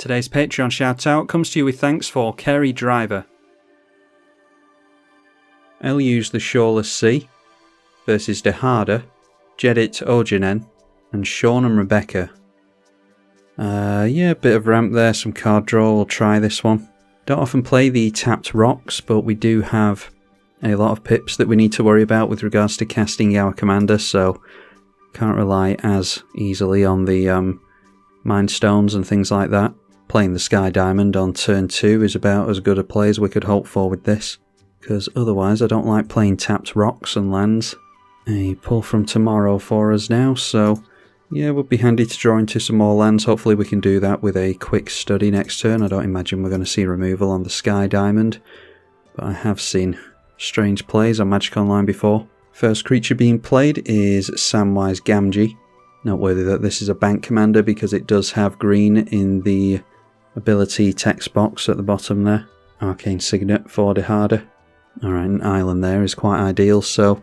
Today's Patreon shout-out comes to you with thanks for Kerry Driver. Eluge the Shoreless Sea versus Dehada, Jedit Ojinen, and Sean and Rebecca. Yeah, bit of ramp there, some card draw, we'll try this one. Don't often play the tapped rocks, but we do have a lot of pips that we need to worry about with regards to casting our commander, so can't rely as easily on the Mind Stones and things like that. Playing the Sky Diamond on turn 2 is about as good a play as we could hope for with this, because otherwise I don't like playing tapped rocks and lands. A pull from tomorrow for us now, so yeah, it would be handy to draw into some more lands. Hopefully we can do that with a quick study next turn. I don't imagine we're going to see removal on the Sky Diamond, but I have seen strange plays on Magic Online before. First creature being played is Samwise Gamgee. Noteworthy that this is a bank commander because it does have green in the ability text box at the bottom there. Arcane Signet for Dehada. Alright, an island there is quite ideal, so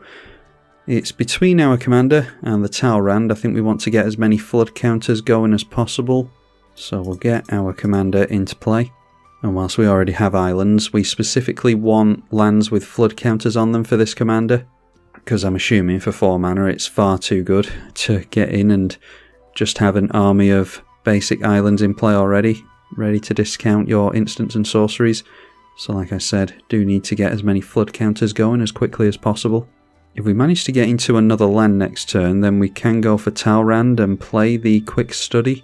it's between our commander and the Talrand. I think we want to get as many flood counters going as possible, so we'll get our commander into play. And whilst we already have islands, we specifically want lands with flood counters on them for this commander, because I'm assuming for 4 mana it's far too good to get in and just have an army of basic islands in play already, ready to discount your instants and sorceries. So like I said, do need to get as many flood counters going as quickly as possible. If we manage to get into another land next turn, then we can go for Talrand and play the Quick Study,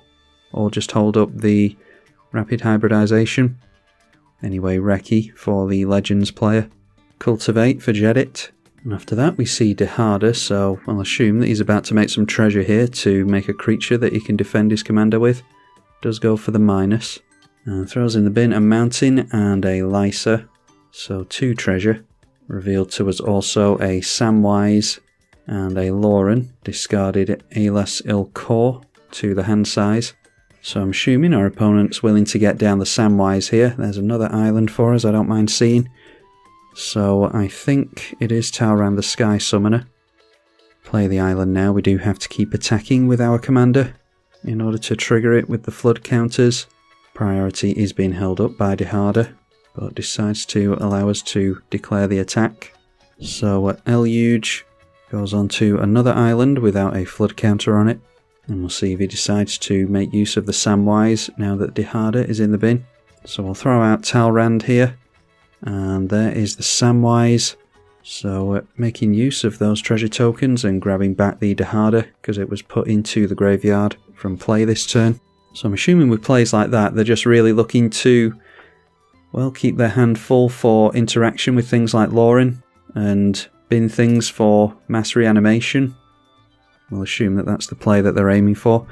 or just hold up the Rapid Hybridization. Anyway, Reki for the Legends player. Cultivate for Jedit. And after that we see Dehada, so I'll assume that he's about to make some treasure here to make a creature that he can defend his commander with. Does go for the minus. And throws in the bin a mountain and a Lysa, so 2 treasure. Revealed to us also a Samwise and a Lauren. Discarded Alas Ilkor to the hand size. So I'm assuming our opponent's willing to get down the Samwise here. There's another island for us, I don't mind seeing. So I think it is Talrand the Sky Summoner. Play the island now. We do have to keep attacking with our commander in order to trigger it with the flood counters. Priority is being held up by Dehada, but decides to allow us to declare the attack. So Eluge goes on to another island without a flood counter on it, and we'll see if he decides to make use of the Samwise now that Dehada is in the bin. So we'll throw out Talrand here, and there is the Samwise. So making use of those treasure tokens and grabbing back the Dehada because it was put into the graveyard from play this turn. So I'm assuming with plays like that they're just really looking to, well, keep their hand full for interaction with things like Lauren and bin things for mass reanimation. We'll assume that that's the play that they're aiming for.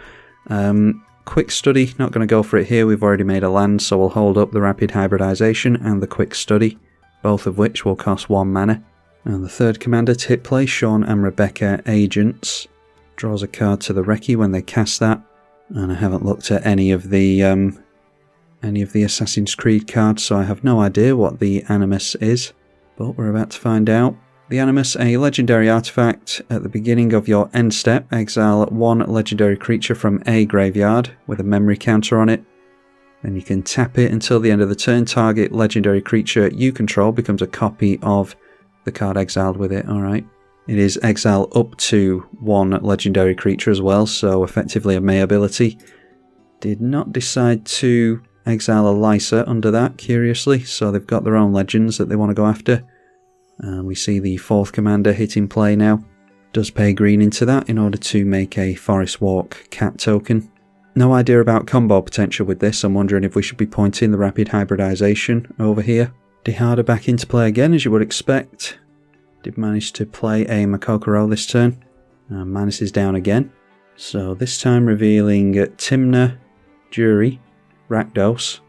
Quick Study, not going to go for it here, we've already made a land, so we'll hold up the Rapid Hybridization and the Quick Study, both of which will cost 1 mana. And the third commander to hit play, Sean and Rebecca Agents. Draws a card to the Reki when they cast that. And I haven't looked at any of the Assassin's Creed cards, so I have no idea what the Animus is, but we're about to find out. The Animus, a legendary artifact. At the beginning of your end step, exile 1 legendary creature from a graveyard with a memory counter on it. Then you can tap it until the end of the turn. Target legendary creature you control becomes a copy of the card exiled with it. Alright. It is exile up to 1 legendary creature as well, so effectively a May ability. Did not decide to exile a Lysa under that, curiously, so they've got their own legends that they want to go after. And we see the 4th commander hitting play now. Does pay green into that in order to make a Forest Walk cat token. No idea about combo potential with this. I'm wondering if we should be pointing the Rapid Hybridization over here. Dehada back into play again, as you would expect. Did manage to play a Makokoro this turn. Manus is down again. So this time revealing Timna, Jury, Rakdos,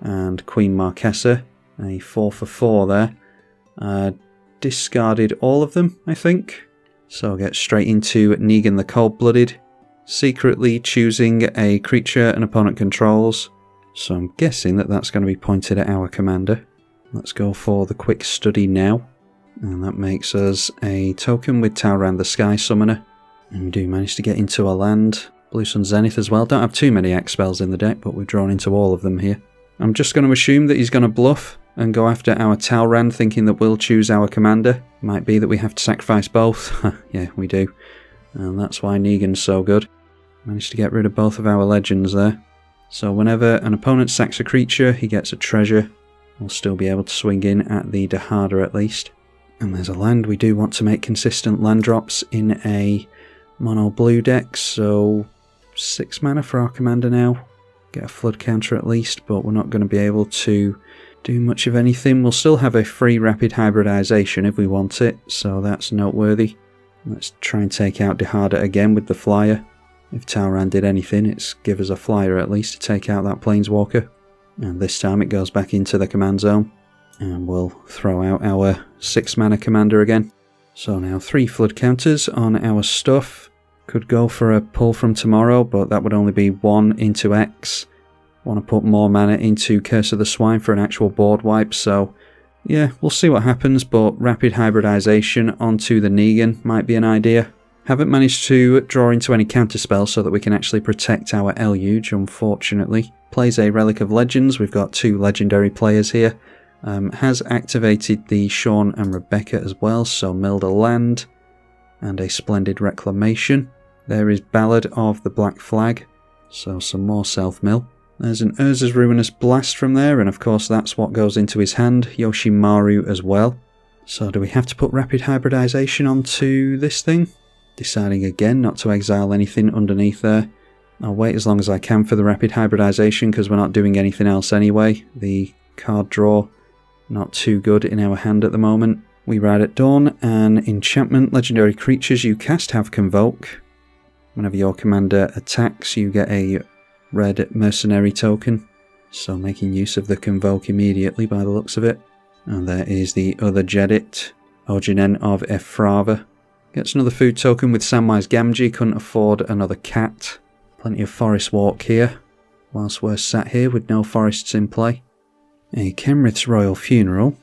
and Queen Marquesa. A 4 for 4 there. Discarded all of them, I think. So I'll get straight into Negan the Cold-Blooded. Secretly choosing a creature an opponent controls. So I'm guessing that that's going to be pointed at our commander. Let's go for the Quick Study now. And that makes us a token with Talrand the Sky Summoner. And we do manage to get into a land. Blue Sun Zenith as well. Don't have too many X spells in the deck, but we've drawn into all of them here. I'm just going to assume that he's going to bluff and go after our Talrand, thinking that we'll choose our commander. Might be that we have to sacrifice both. Yeah, we do. And that's why Negan's so good. Managed to get rid of both of our legends there. So whenever an opponent sacks a creature, he gets a treasure. We'll still be able to swing in at the Dahada at least. And there's a land. We do want to make consistent land drops in a mono blue deck, so 6 mana for our commander now. Get a flood counter at least, but we're not going to be able to do much of anything. We'll still have a free rapid hybridization if we want it, so that's noteworthy. Let's try and take out Dahada again with the flyer. If Talrand did anything, it's give us a flyer at least to take out that planeswalker. And this time it goes back into the command zone. And we'll throw out our 6 mana commander again. So now 3 flood counters on our stuff. Could go for a pull from tomorrow, but that would only be 1 into X. Want to put more mana into Curse of the Swine for an actual board wipe, so yeah, we'll see what happens, but rapid hybridization onto the Negan might be an idea. Haven't managed to draw into any counter spells so that we can actually protect our Eluge, unfortunately. Plays a Relic of Legends. We've got 2 legendary players here. Has activated the Sean and Rebecca as well, so milled a land and a Splendid Reclamation. There is Ballad of the Black Flag, so some more self-mill. There's an Urza's Ruinous Blast from there, and of course that's what goes into his hand. Yoshimaru as well. So do we have to put Rapid Hybridization onto this thing? Deciding again not to exile anything underneath there. I'll wait as long as I can for the Rapid Hybridization because we're not doing anything else anyway. The card draw, not too good in our hand at the moment. We ride at dawn, and enchantment legendary creatures you cast have Convoke. Whenever your commander attacks, you get a red mercenary token. So making use of the Convoke immediately by the looks of it. And there is the other Jedit, Ojinen of Efrava. Gets another food token with Samwise Gamgee, couldn't afford another cat. Plenty of Forest Walk here, whilst we're sat here with no forests in play. A Kenrith's Royal Funeral.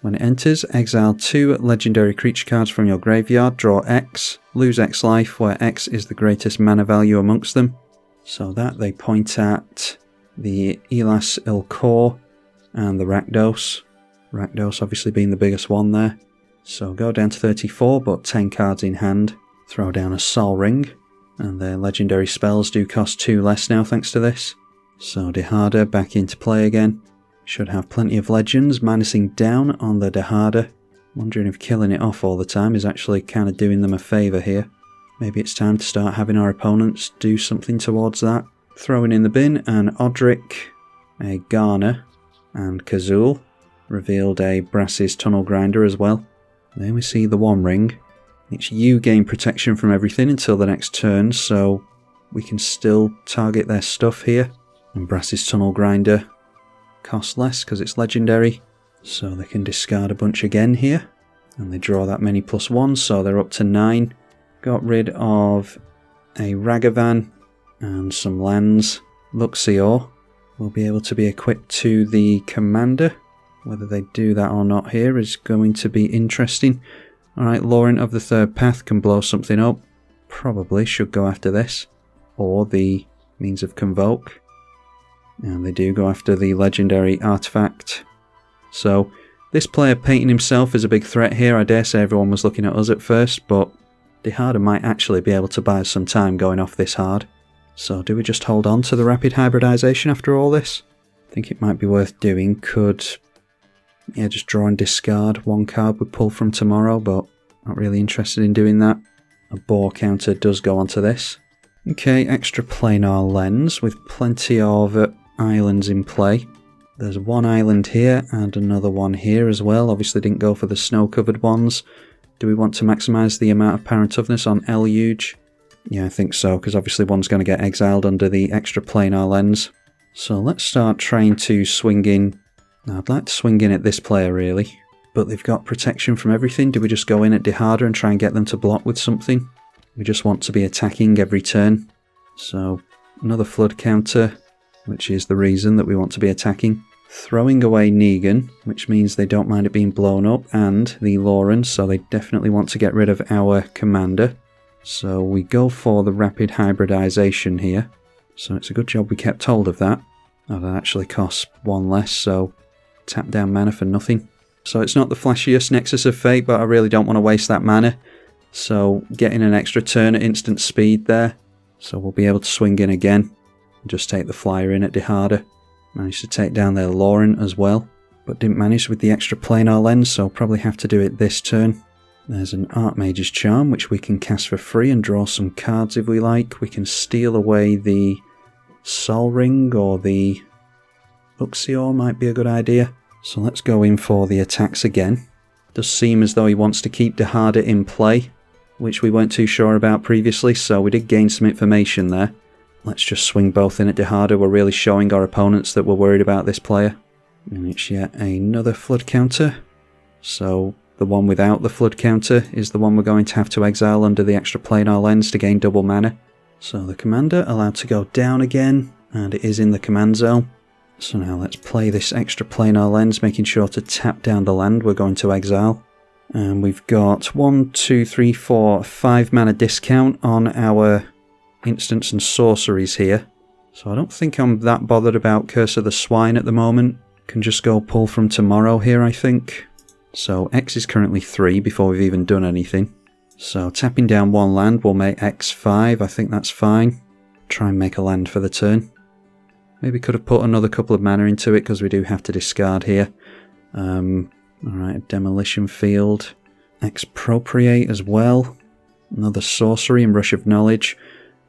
When it enters, exile 2 legendary creature cards from your graveyard, draw X, lose X life, where X is the greatest mana value amongst them. So that they point at the Elas Ilkor and the Rakdos. Rakdos obviously being the biggest one there. So go down to 34, but 10 cards in hand. Throw down a Sol Ring, and their legendary spells do cost 2 less now thanks to this. So Dahada back into play again. Should have plenty of legends, minusing down on the Dahada. Wondering if killing it off all the time is actually kind of doing them a favour here. Maybe it's time to start having our opponents do something towards that. Throwing in the bin an Odric, a Garner, and Kazul. Revealed a Brass's Tunnel Grinder as well. There we see the One Ring. It's you gain protection from everything until the next turn, so we can still target their stuff here. And Brass's Tunnel Grinder costs less because it's legendary, so they can discard a bunch again here. And they draw that many +1, so they're up to 9. Got rid of a Ragavan and some lands. Luxior will be able to be equipped to the commander. Whether they do that or not here is going to be interesting. Alright, Laurent of the Third Path can blow something up. Probably should go after this. Or the Means of Convoke. And they do go after the legendary artifact. So, this player painting himself as a big threat here. I dare say everyone was looking at us at first, but Dahada might actually be able to buy us some time going off this hard. So do we just hold on to the rapid hybridization after all this? I think it might be worth doing. Could, yeah, just draw and discard 1 card we pull from tomorrow, but not really interested in doing that. A Boar counter does go onto this. Okay, extra planar lens with plenty of islands in play. There's 1 island here and another one here as well. Obviously didn't go for the snow-covered ones. Do we want to maximise the amount of power toughness on Eluge? Yeah, I think so, because obviously one's going to get exiled under the extra planar lens. So let's start trying to swing in. Now, I'd like to swing in at this player really, but they've got protection from everything. Do we just go in at Dahada and try and get them to block with something? We just want to be attacking every turn. So another flood counter, which is the reason that we want to be attacking. Throwing away Negan, which means they don't mind it being blown up, and the Lauren, so they definitely want to get rid of our commander. So we go for the rapid hybridization here. So it's a good job we kept hold of that. That actually costs 1 less, so tap down mana for nothing. So it's not the flashiest Nexus of Fate, but I really don't want to waste that mana. So getting an extra turn at instant speed there. So we'll be able to swing in again. Just take the flyer in at Dihada. Managed to take down their Lauren as well, but didn't manage with the extra planar lens, so probably have to do it this turn. There's an Archmage's Charm, which we can cast for free and draw some cards if we like. We can steal away the Sol Ring, or the Uxior might be a good idea. So let's go in for the attacks again. Does seem as though he wants to keep Dihada in play, which we weren't too sure about previously, so we did gain some information there. Let's just swing both in at Dihada. We're really showing our opponents that we're worried about this player. And it's yet another flood counter. So the one without the flood counter is the one we're going to have to exile under the extra planar lens to gain double mana. So the commander allowed to go down again, and it is in the command zone. So now let's play this extra planar lens, making sure to tap down the land we're going to exile. And we've got 5 mana discount on our instants and sorceries here. So I don't think I'm that bothered about Curse of the Swine at the moment. Can just go pull from tomorrow here, I think. So X is currently 3 before we've even done anything. So tapping down 1 land will make X 5. I think that's fine. Try and make a land for the turn. Maybe could have put another couple of mana into it because we do have to discard here. Alright, Demolition Field. Expropriate as well. Another sorcery and Rush of Knowledge.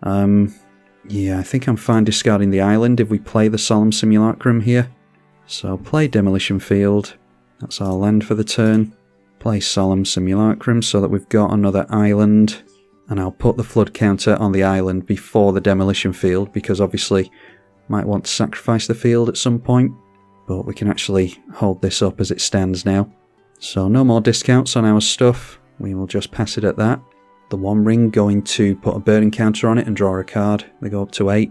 Yeah, I think I'm fine discarding the island if we play the Solemn Simulacrum here. So play Demolition Field. That's our land for the turn. Play Solemn Simulacrum so that we've got another island. And I'll put the flood counter on the island before the Demolition Field, because obviously might want to sacrifice the field at some point. But we can actually hold this up as it stands now. So no more discounts on our stuff. We will just pass it at that. The One Ring going to put a burning counter on it and draw a card. They go up to 8.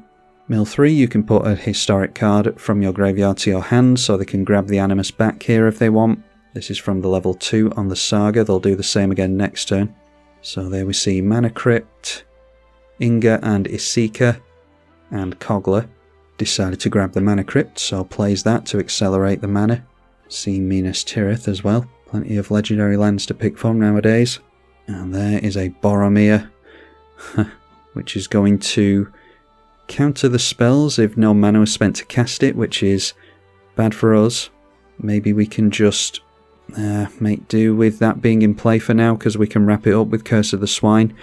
Mill 3, you can put a historic card from your graveyard to your hand, so they can grab the Animus back here if they want. This is from the level 2 on the Saga. They'll do the same again next turn. So there we see Mana Crypt, Inga and Isika, and Kogler decided to grab the Mana Crypt, so plays that to accelerate the mana. See Minas Tirith as well. Plenty of legendary lands to pick from nowadays. And there is a Boromir, which is going to counter the spells if no mana was spent to cast it, which is bad for us. Maybe we can just make do with that being in play for now, because we can wrap it up with Curse of the Swine.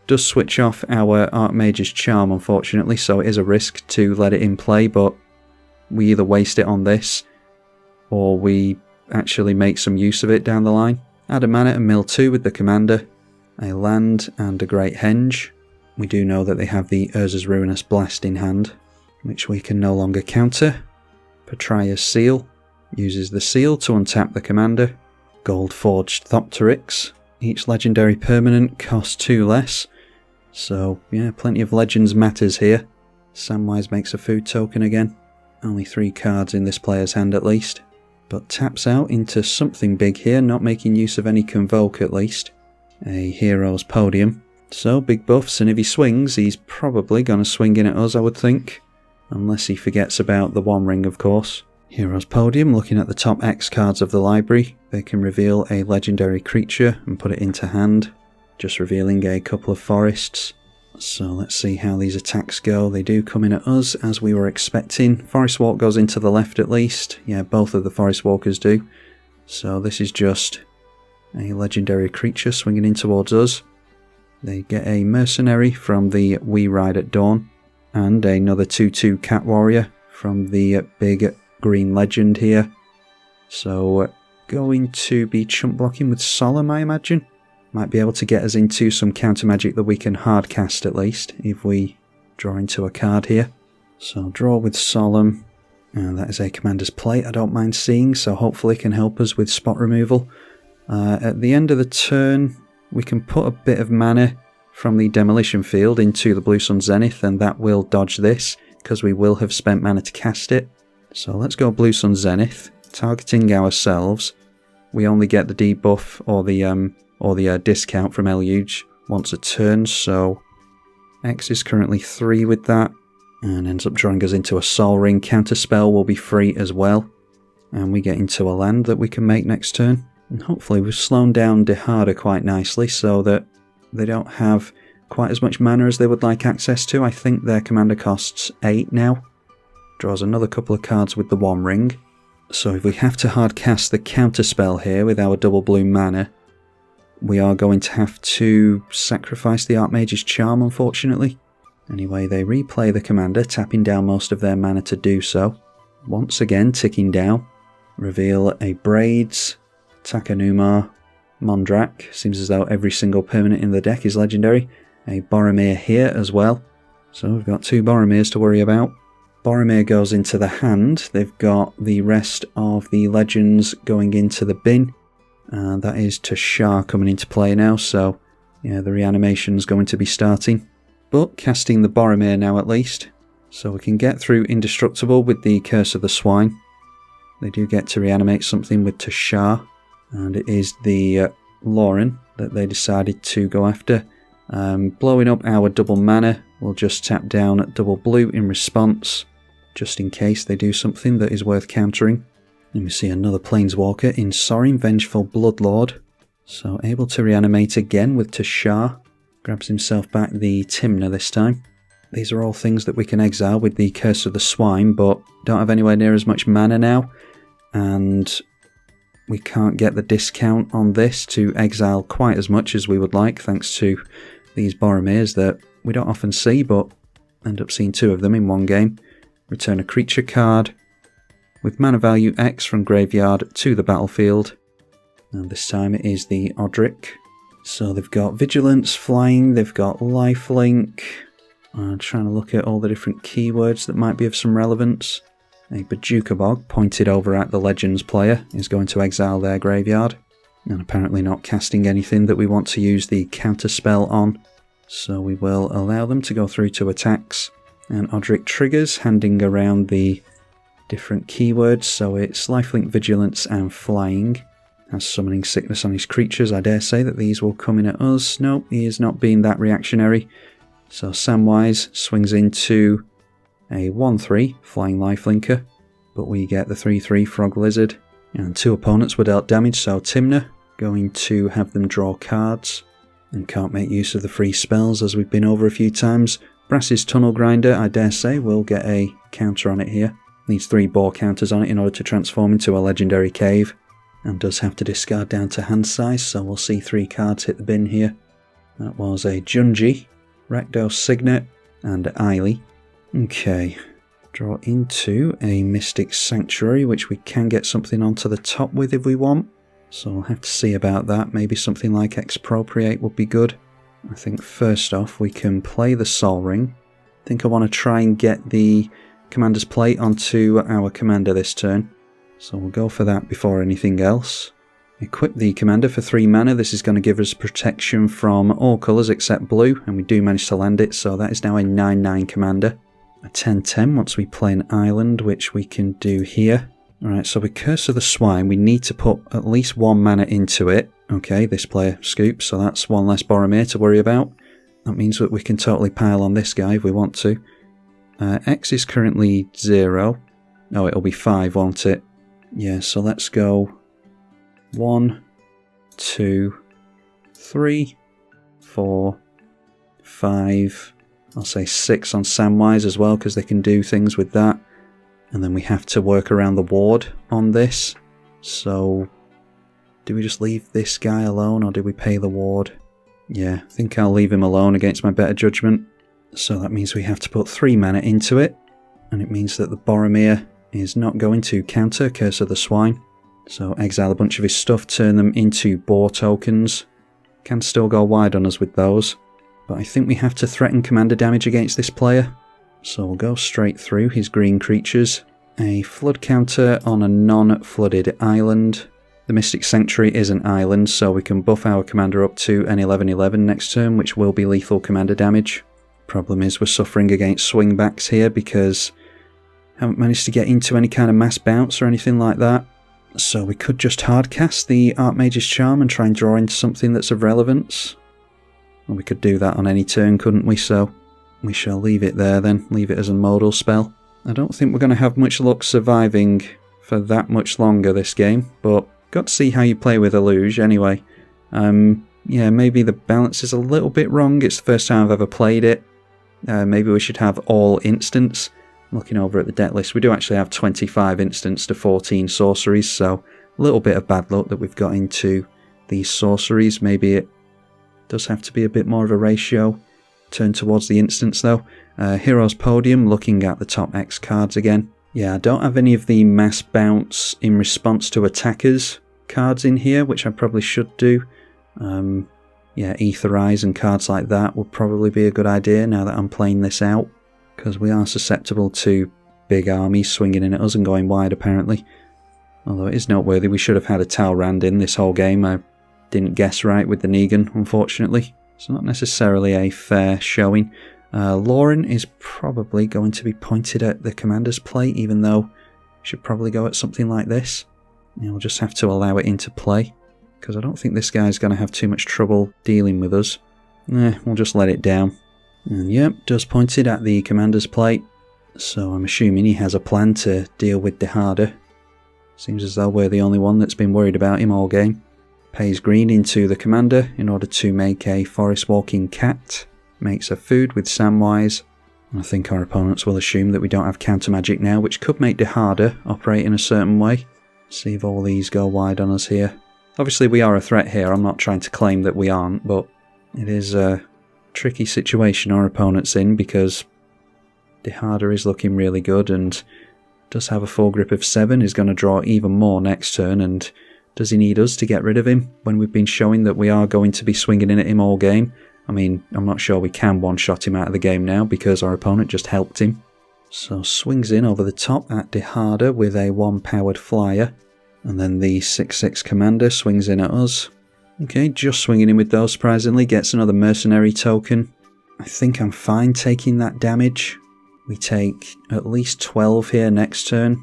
Does switch off our Archmage's Charm, unfortunately, so it is a risk to let it in play, but we either waste it on this, or we actually make some use of it down the line. Add a mana and mill 2 with the commander, a land and a Great Henge. We do know that they have the Urza's Ruinous Blast in hand, which we can no longer counter. Petria's Seal uses the seal to untap the commander. Gold Forged Thopterix. Each legendary permanent costs 2 less. So yeah, plenty of legends matters here. Samwise makes a food token again. Only 3 cards in this player's hand at least. But taps out into something big here, not making use of any Convoke at least. A Hero's Podium. So big buffs, and if he swings, he's probably going to swing in at us, I would think. Unless he forgets about the One Ring, of course. Hero's Podium, looking at the top X cards of the library, they can reveal a legendary creature and put it into hand, just revealing a couple of forests. So let's see how these attacks go. They do come in at us, as we were expecting. Forest Walk goes into the left at least. Yeah, both of the Forest Walkers do. So this is just a legendary creature swinging in towards us. They get a Mercenary from the We Ride at Dawn, and another 2/2 Cat Warrior from the big green legend here. So going to be chump blocking with Solemn, I imagine. Might be able to get us into some counter magic that we can hard cast at least, if we draw into a card here. So draw with Solemn, and that is a commander's play I don't mind seeing, so hopefully it can help us with spot removal. At the end of the turn, we can put a bit of mana from the Demolition Field into the Blue Sun Zenith, and that will dodge this, because we will have spent mana to cast it. So let's go Blue Sun Zenith, targeting ourselves. We only get the debuff or the discount from Eluge, once a turn, so X is currently 3 with that, and ends up drawing us into a Sol Ring. Counterspell will be free as well, and we get into a land that we can make next turn. And hopefully we've slowed down Dehada quite nicely so that they don't have quite as much mana as they would like access to. I think their commander costs 8 now. Draws another couple of cards with the One Ring. So if we have to hard cast the Counterspell here with our double blue mana, we are going to have to sacrifice the Archmage's Charm, unfortunately. Anyway, they replay the commander, tapping down most of their mana to do so. Once again, ticking down. Reveal a Braids, Takanumar, Mondrak. Seems as though every single permanent in the deck is legendary. A Boromir here as well. So we've got 2 Boromirs to worry about. Boromir goes into the hand. They've got the rest of the legends going into the bin. And that is Tashar coming into play now, so yeah, the reanimation's going to be starting. But casting the Boromir now at least, so we can get through Indestructible with the Curse of the Swine. They do get to reanimate something with Tashar, and it is the Lauren that they decided to go after. Blowing up our double mana, we'll just tap down at double blue in response, just in case they do something that is worth countering. And we see another Planeswalker in Sorin, Vengeful Bloodlord. So able to reanimate again with Tashar. Grabs himself back the Tymna this time. These are all things that we can exile with the Curse of the Swine, but don't have anywhere near as much mana now. And we can't get the discount on this to exile quite as much as we would like, thanks to these Boromirs that we don't often see, but end up seeing 2 of them in one game. Return a creature card with mana value X from graveyard to the battlefield. And this time it is the Odric. So they've got Vigilance, Flying, they've got Lifelink. I'm trying to look at all the different keywords that might be of some relevance. A Bajuka Bog pointed over at the Legends player is going to exile their graveyard. And apparently not casting anything that we want to use the Counterspell on. So we will allow them to go through to attacks. And Odric triggers, handing around the different keywords, so it's Lifelink, Vigilance and Flying. Has Summoning Sickness on his creatures. I dare say that these will come in at us. Nope, he is not being that reactionary. So Samwise swings into a 1-3 Flying Lifelinker, but we get the 3-3 Frog Lizard. And 2 opponents were dealt damage, so Tymna going to have them draw cards and can't make use of the free spells as we've been over a few times. Brass's Tunnel Grinder, I dare say, will get a counter on it here. Needs 3 Boar counters on it in order to transform into a legendary cave, and does have to discard down to hand size, so we'll see 3 cards hit the bin here. That was a Junji, Rakdos Signet, and Eiley. Okay, draw into a Mystic Sanctuary, which we can get something onto the top with if we want, so we'll have to see about that. Maybe something like Expropriate would be good. I think first off we can play the Sol Ring. I think I want to try and get the Commander's Plate onto our commander this turn, so we'll go for that before anything else. Equip the commander for 3 mana. This is going to give us protection from all colours except blue, and we do manage to land it, so that is now a 9-9 commander. A 10-10 once we play an island, which we can do here. Alright, so with Curse of the Swine we need to put at least 1 mana into it. Okay, this player scoops, so that's 1 less Boromir to worry about. That means that we can totally pile on this guy if we want to. X is currently 0. Oh, it'll be 5, won't it? Yeah, so let's go 1, 2, 3, 4, 5. I'll say 6 on Samwise as well, because they can do things with that. And then we have to work around the ward on this. So, do we just leave this guy alone, or do we pay the ward? Yeah, I think I'll leave him alone against my better judgment. So that means we have to put 3 mana into it. And it means that the Boromir is not going to counter Curse of the Swine. So exile a bunch of his stuff, turn them into boar tokens. Can still go wide on us with those. But I think we have to threaten commander damage against this player. So we'll go straight through his green creatures. A flood counter on a non-flooded island. The Mystic Sanctuary is an island, so we can buff our commander up to an 11-11 next turn, which will be lethal commander damage. Problem is we're suffering against swingbacks here because haven't managed to get into any kind of mass bounce or anything like that. So we could just hardcast the Archmage's Charm and try and draw into something that's of relevance. Well, we could do that on any turn, couldn't we? So we shall leave it there then, leave it as a modal spell. I don't think we're going to have much luck surviving for that much longer this game, but got to see how you play with Eluge anyway. Yeah, maybe the balance is a little bit wrong. It's the first time I've ever played it. Maybe we should have all instants. Looking over at the deck list, we do actually have 25 instants to 14 sorceries, so a little bit of bad luck that we've got into these sorceries. Maybe it does have to be a bit more of a ratio. Turn towards the instants though. Heroes Podium, looking at the top X cards again. Yeah, I don't have any of the mass bounce in response to attackers cards in here, which I probably should do. Yeah, Aetherize and cards like that would probably be a good idea now that I'm playing this out, because we are susceptible to big armies swinging in at us and going wide apparently. Although it is noteworthy, we should have had a Talrand in this whole game. I didn't guess right with the Negan, unfortunately. It's not necessarily a fair showing. Lauren is probably going to be pointed at the commander's plate, even though we should probably go at something like this. We'll just have to allow it into play, because I don't think this guy's going to have too much trouble dealing with us. We'll just let it down. And yep, does point it at the commander's plate, so I'm assuming he has a plan to deal with Dehada. Seems as though we're the only one that's been worried about him all game. Pays green into the commander in order to make a forest walking cat. Makes a food with Samwise. I think our opponents will assume that we don't have counter magic now, which could make Dehada operate in a certain way. See if all these go wide on us here. Obviously we are a threat here, I'm not trying to claim that we aren't, but it is a tricky situation our opponent's in, because Dehada is looking really good and does have a foregrip of 7, is going to draw even more next turn, and does he need us to get rid of him when we've been showing that we are going to be swinging in at him all game? I mean, I'm not sure we can one-shot him out of the game now because our opponent just helped him. So swings in over the top at Dehada with a 1-powered flyer, and then the 6/6 commander swings in at us. Okay, just swinging in with those surprisingly, gets another mercenary token. I think I'm fine taking that damage. We take at least 12 here next turn,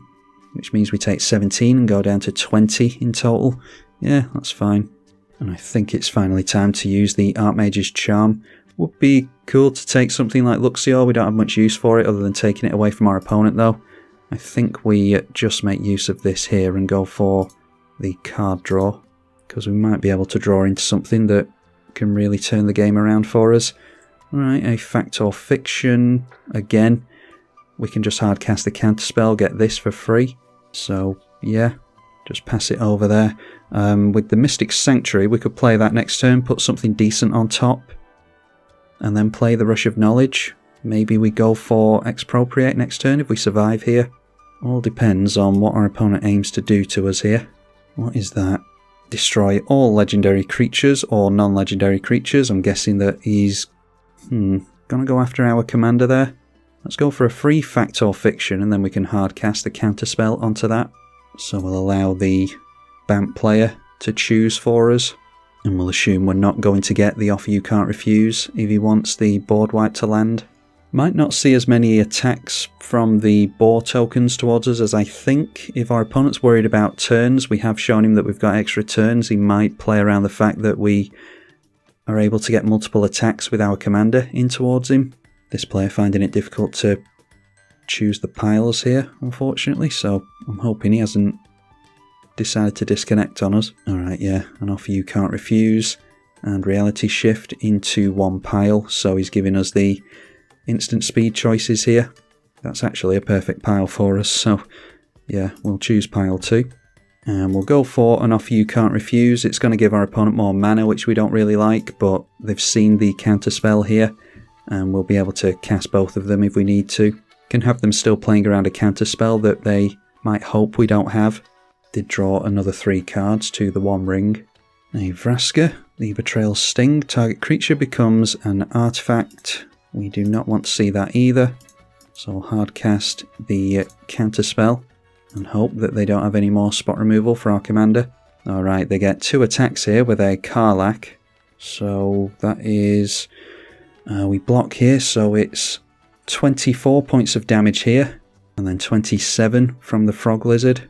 which means we take 17 and go down to 20 in total. Yeah, that's fine. And I think it's finally time to use the Archmage's Charm. Would be cool to take something like Luxior. We don't have much use for it other than taking it away from our opponent though. I think we just make use of this here and go for the card draw, because we might be able to draw into something that can really turn the game around for us. Right, a Fact or Fiction. Again, we can just hard cast the counterspell, get this for free. So yeah, just pass it over there. With the Mystic Sanctuary, we could play that next turn, put something decent on top, and then play the Rush of Knowledge. Maybe we go for Expropriate next turn if we survive here. All depends on what our opponent aims to do to us here. What is that? Destroy all legendary creatures or non-legendary creatures. I'm guessing that he's gonna go after our commander there. Let's go for a free Fact or Fiction, and then we can hard cast the counterspell onto that. So we'll allow the BAMP player to choose for us, and we'll assume we're not going to get the Offer You Can't Refuse if he wants the board wipe to land. Might not see as many attacks from the boar tokens towards us as I think. If our opponent's worried about turns, we have shown him that we've got extra turns. He might play around the fact that we are able to get multiple attacks with our commander in towards him. This player finding it difficult to choose the piles here, unfortunately, so I'm hoping he hasn't decided to disconnect on us. Alright, yeah, an Offer You Can't Refuse and Reality Shift into one pile, so he's giving us the instant speed choices here. That's actually a perfect pile for us, so yeah, we'll choose pile 2. And we'll go for an Offer You Can't Refuse. It's going to give our opponent more mana, which we don't really like, but they've seen the counterspell here, and we'll be able to cast both of them if we need to. Can have them still playing around a counterspell that they might hope we don't have. Did draw another 3 cards to the 1 ring. A Vraska, the Betrayal Sting. Target creature becomes an artifact. We do not want to see that either. So we'll hard cast the counterspell and hope that they don't have any more spot removal for our commander. Alright, they get 2 attacks here with a Karlach. So that is... we block here, so it's 24 points of damage here, and then 27 from the Frog Lizard.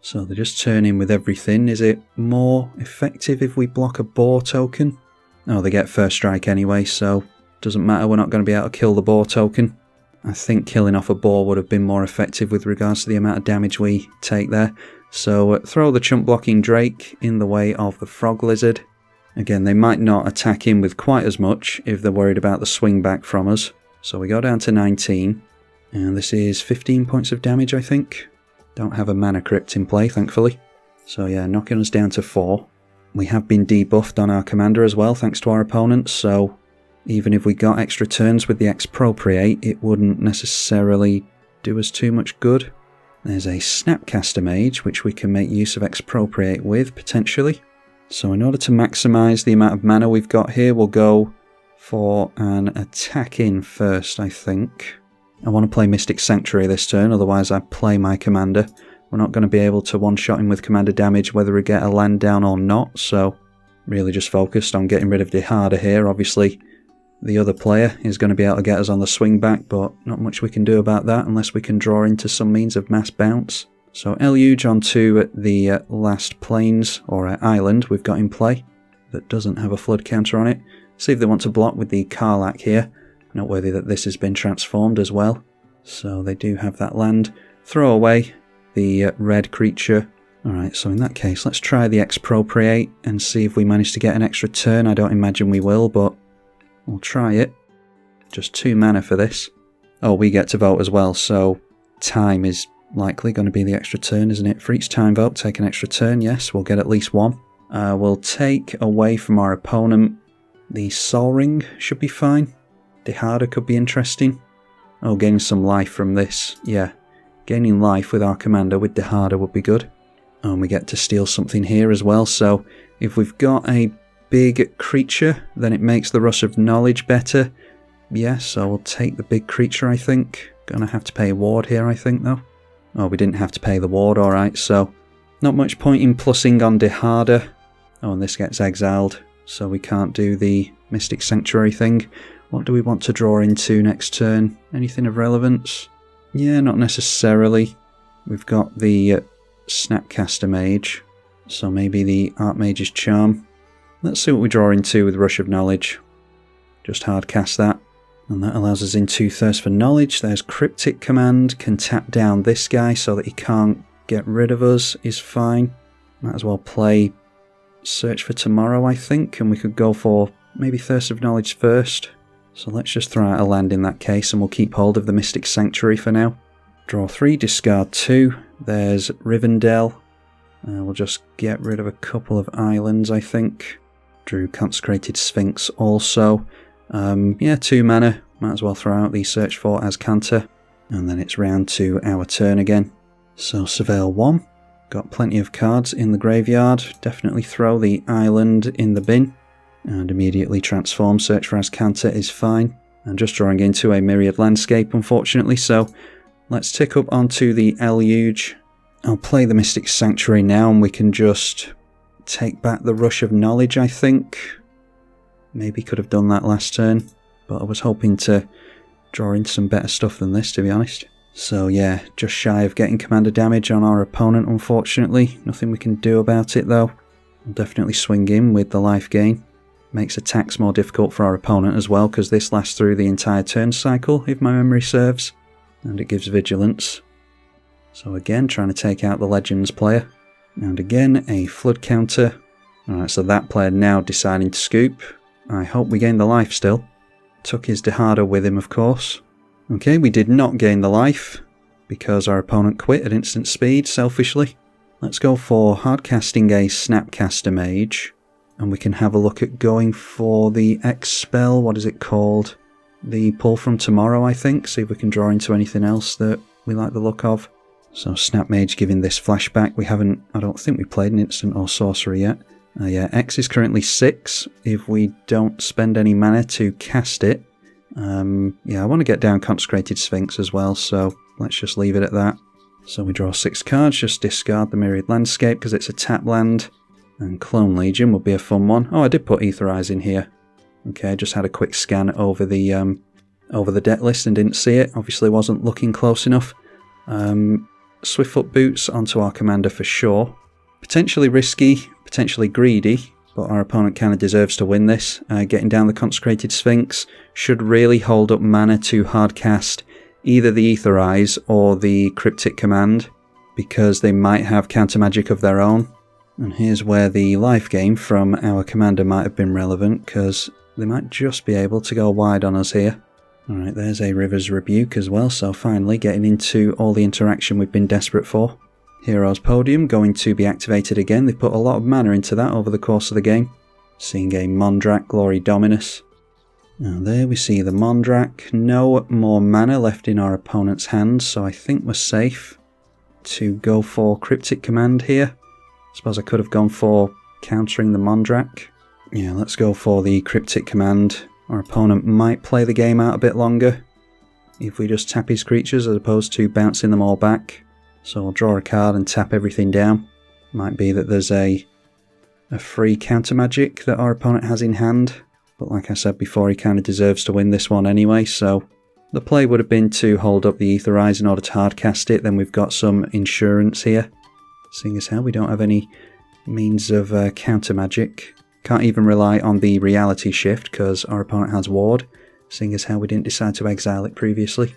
So they just turn in with everything. Is it more effective if we block a boar token? Oh, they get first strike anyway, so doesn't matter, we're not going to be able to kill the boar token. I think killing off a boar would have been more effective with regards to the amount of damage we take there. So throw the chump blocking Drake in the way of the frog lizard. Again, they might not attack in with quite as much if they're worried about the swing back from us. So we go down to 19, and this is 15 points of damage, I think. Don't have a mana crypt in play, thankfully. So yeah, knocking us down to 4. We have been debuffed on our commander as well, thanks to our opponents, so even if we got extra turns with the expropriate, it wouldn't necessarily do us too much good. There's a Snapcaster Mage, which we can make use of expropriate with, potentially. So in order to maximise the amount of mana we've got here, we'll go for an attack in first, I think. I want to play Mystic Sanctuary this turn, otherwise I play my commander. We're not going to be able to one-shot him with commander damage whether we get a land down or not, so really just focused on getting rid of Dihada here. Obviously, the other player is going to be able to get us on the swing back, but not much we can do about that unless we can draw into some means of mass bounce. So Eluge onto the last plains, or island we've got in play, that doesn't have a flood counter on it. See if they want to block with the Karlak here. Noteworthy that this has been transformed as well. So they do have that land. Throw away the red creature. Alright, so in that case, let's try the expropriate and see if we manage to get an extra turn. I don't imagine we will, but we'll try it. Just 2 mana for this. Oh, we get to vote as well, so time is likely going to be the extra turn, isn't it? For each time vote, take an extra turn. Yes, we'll get at least 1. We'll take away from our opponent. The Sol Ring should be fine. Dihada could be interesting. Oh, gaining some life from this. Yeah, gaining life with our commander with Dihada would be good. And we get to steal something here as well, so if we've got a big creature, then it makes the Rush of Knowledge better. Yes, so we'll take the big creature, I think. Gonna have to pay a ward here, I think, though. Oh, we didn't have to pay the ward, alright, so not much point in plussing on Dihada. Oh, and this gets exiled, so we can't do the Mystic Sanctuary thing. What do we want to draw into next turn? Anything of relevance? Yeah, not necessarily. We've got the Snapcaster Mage, so maybe the Archmage's Charm. Let's see what we draw into with Rush of Knowledge. Just hard cast that. And that allows us into Thirst for Knowledge. There's Cryptic Command, can tap down this guy so that he can't get rid of us, is fine. Might as well play Search for Tomorrow, I think, and we could go for maybe Thirst of Knowledge first. So let's just throw out a land in that case, and we'll keep hold of the Mystic Sanctuary for now. Draw 3, discard 2. There's Rivendell. We'll just get rid of a couple of islands, I think. Drew Consecrated Sphinx also. Yeah, 2 mana. Might as well throw out the Search for Azcanta. And then it's round to our turn again. So Surveil 1. Got plenty of cards in the graveyard. Definitely throw the island in the bin. And immediately transform. Search for Azcanta is fine. And just drawing into a Myriad Landscape, unfortunately. So let's tick up onto the Eluge. I'll play the Mystic Sanctuary now, and we can just take back the Rush of Knowledge, I think. Maybe could have done that last turn, but I was hoping to draw in some better stuff than this, to be honest. So yeah, just shy of getting commander damage on our opponent, unfortunately. Nothing we can do about it, though. We'll definitely swing in with the life gain. Makes attacks more difficult for our opponent as well, because this lasts through the entire turn cycle, if my memory serves. And it gives vigilance. So again, trying to take out the Legends player. And again, a flood counter. Alright, so that player now deciding to scoop. I hope we gain the life still. Took his Dihada with him, of course. Okay, we did not gain the life, because our opponent quit at instant speed, selfishly. Let's go for hard casting a Snapcaster Mage. And we can have a look at going for the X spell. What is it called? The Pull from Tomorrow, I think. See if we can draw into anything else that we like the look of. So Snap Mage giving this flashback. I don't think we played an instant or sorcery yet. Yeah, X is currently 6. If we don't spend any mana to cast it. Yeah, I want to get down Consecrated Sphinx as well, so let's just leave it at that. So we draw 6 cards, just discard the Myriad Landscape because it's a tap land. And Clone Legion would be a fun one. Oh, I did put Aetherize in here. Okay, just had a quick scan over the deck list and didn't see it. Obviously wasn't looking close enough. Swiftfoot Boots onto our commander for sure. Potentially risky, potentially greedy, but our opponent kind of deserves to win this. Getting down the Consecrated Sphinx should really hold up mana to hardcast either the Ether Eyes or the Cryptic Command, because they might have counter magic of their own. And here's where the life gain from our commander might have been relevant, because they might just be able to go wide on us here. Alright, there's a River's Rebuke as well, so finally getting into all the interaction we've been desperate for. Hero's Podium going to be activated again. They've put a lot of mana into that over the course of the game. Seeing a Mondrak, Glory Dominus. Now there we see the Mondrak. No more mana left in our opponent's hands, so I think we're safe to go for Cryptic Command here. I suppose I could have gone for countering the Mondrak. Yeah, let's go for the Cryptic Command. Our opponent might play the game out a bit longer if we just tap his creatures as opposed to bouncing them all back. So we'll draw a card and tap everything down. Might be that there's a free counter magic that our opponent has in hand, but like I said before, he kind of deserves to win this one anyway, so the play would have been to hold up the Ether Eyes in order to hardcast it. Then we've got some insurance here, seeing as how we don't have any means of counter magic. Can't even rely on the Reality Shift because our opponent has Ward, seeing as how we didn't decide to exile it previously.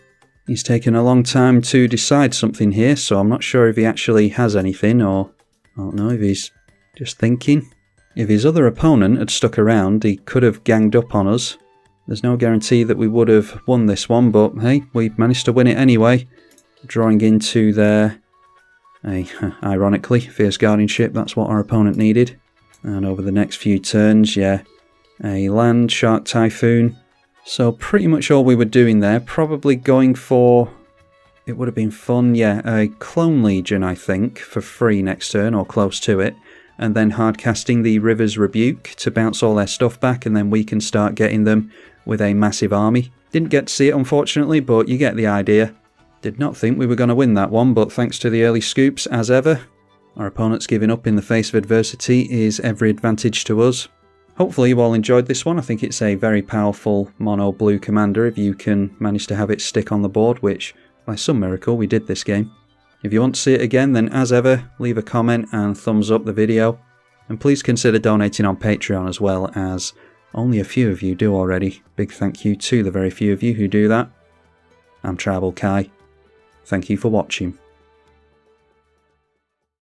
He's taken a long time to decide something here, so I'm not sure if he actually has anything, or I don't know if he's just thinking. If his other opponent had stuck around, he could have ganged up on us. There's no guarantee that we would have won this one, but hey, we managed to win it anyway. Drawing into their, ironically, Fierce Guardianship. That's what our opponent needed. And over the next few turns, yeah, a land, Shark Typhoon. So pretty much all we were doing there, probably going for, it would have been fun, yeah, a Clone Legion, I think, for free next turn, or close to it, and then hardcasting the River's Rebuke to bounce all their stuff back, and then we can start getting them with a massive army. Didn't get to see it, unfortunately, but you get the idea. Did not think we were going to win that one, but thanks to the early scoops, as ever, our opponents giving up in the face of adversity is every advantage to us. Hopefully you all enjoyed this one. I think it's a very powerful mono blue commander if you can manage to have it stick on the board, which by some miracle we did this game. If you want to see it again, then as ever, leave a comment and thumbs up the video. And please consider donating on Patreon as well, as only a few of you do already. Big thank you to the very few of you who do that. I'm tribalkai. Thank you for watching.